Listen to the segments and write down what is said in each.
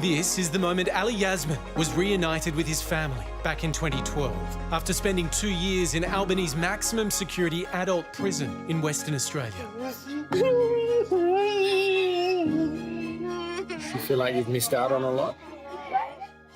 This is the moment Ali Yasmin was reunited with his family back in 2012 after spending 2 years in Albany's maximum security adult prison in Western Australia. You feel like you've missed out on a lot?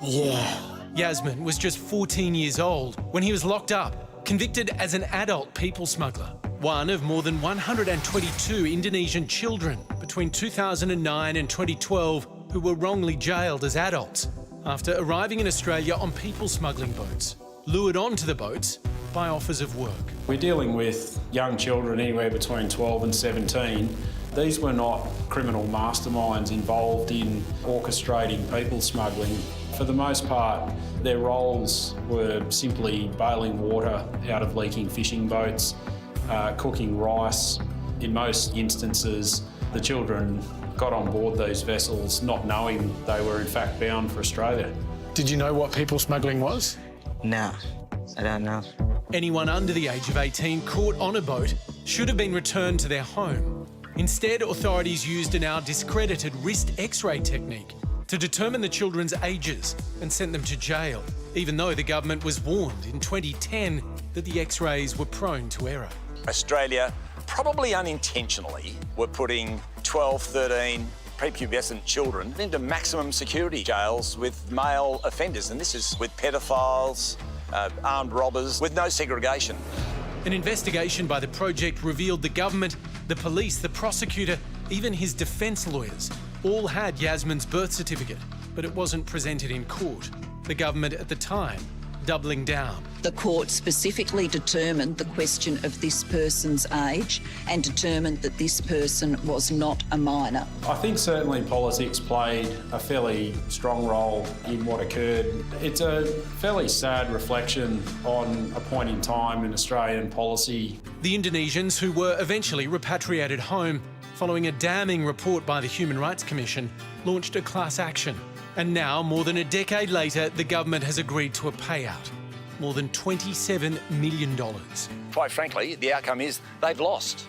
Yeah. Yasmin was just 14 years old when he was locked up, convicted as an adult people smuggler, one of more than 122 Indonesian children between 2009 and 2012 who were wrongly jailed as adults after arriving in Australia on people smuggling boats, lured onto the boats by offers of work. We're dealing with young children anywhere between 12 and 17. These were not criminal masterminds involved in orchestrating people smuggling. For the most part, their roles were simply bailing water out of leaking fishing boats, cooking rice. In most instances, the children got on board these vessels not knowing they were in fact bound for Australia. Did you know what people smuggling was? No, I don't know. Anyone under the age of 18 caught on a boat should have been returned to their home. Instead, authorities used a now discredited wrist X-ray technique to determine the children's ages and sent them to jail, even though the government was warned in 2010 that the X-rays were prone to error. Australia, probably unintentionally, were putting 12, 13 prepubescent children into maximum security jails with male offenders, and this is with pedophiles, armed robbers, with no segregation. An investigation by the project revealed the government, the police, the prosecutor, even his defence lawyers all had Yasmin's birth certificate, but it wasn't presented in court. The government at the time doubling down. The court specifically determined the question of this person's age and determined that this person was not a minor. I think certainly politics played a fairly strong role in what occurred. It's a fairly sad reflection on a point in time in Australian policy. The Indonesians, who were eventually repatriated home following a damning report by the Human Rights Commission, launched a class action. And now, more than a decade later, the government has agreed to a payout. More than $27 million. Quite frankly, the outcome is they've lost.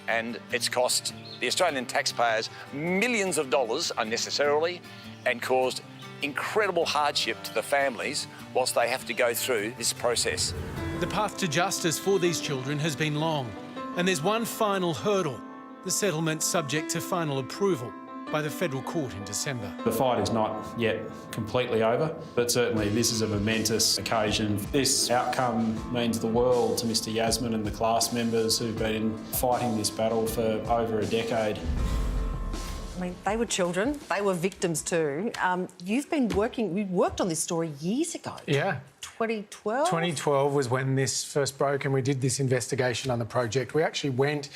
And it's cost the Australian taxpayers millions of dollars unnecessarily and caused incredible hardship to the families whilst they have to go through this process. The path to justice for these children has been long, and there's one final hurdle: the settlement subject to final approval by the federal court in December. The fight is not yet completely over, but certainly this is a momentous occasion. This outcome means the world to Mr. Yasmin and the class members who've been fighting this battle for over a decade. I mean, they were children, they were victims too. You worked on this story years ago. Yeah. 2012? 2012 was when this first broke and we did this investigation on the project. We actually went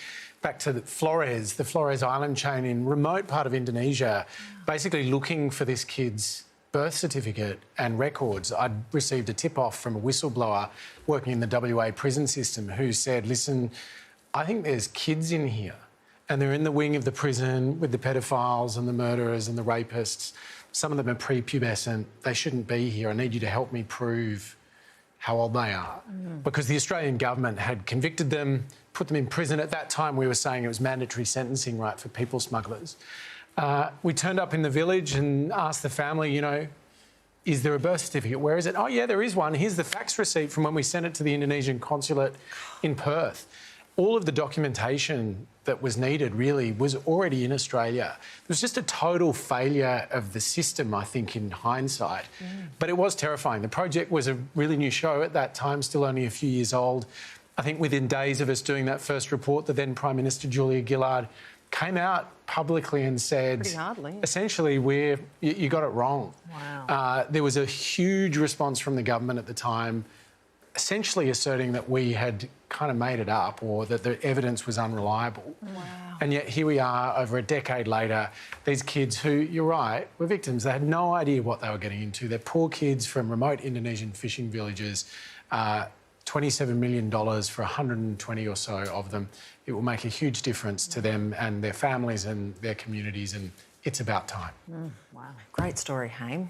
back to the Flores island chain in remote part of Indonesia, basically looking for this kid's birth certificate and records. I'd received a tip-off from a whistleblower working in the WA prison system who said, listen, I think there's kids in here and they're in the wing of the prison with the pedophiles and the murderers and the rapists. Some of them are prepubescent. They shouldn't be here. I need you to help me prove how old they are. Because the Australian government had convicted them, put them in prison. At that time, we were saying it was mandatory sentencing, right, for people smugglers. We turned up in the village and asked the family, you know, is there a birth certificate? Where is it? Oh, yeah, there is one. Here's the fax receipt from when we sent it to the Indonesian consulate in Perth. All of the documentation that was needed really was already in Australia. It was just a total failure of the system, I think, in hindsight. But it was terrifying. The project was a really new show at that time, still only a few years old. I think within days of us doing that first report, the then Prime Minister Julia Gillard came out publicly and said, pretty hardly, essentially, you got it wrong. Wow. There was a huge response from the government at the time, essentially asserting that we had kind of made it up or that the evidence was unreliable. Wow. And yet here we are over a decade later, these kids who, you're right, were victims. They had no idea what they were getting into. They're poor kids from remote Indonesian fishing villages, $27 million for 120 or so of them. It will make a huge difference to them and their families and their communities, and it's about time. Wow. Great story, Haim.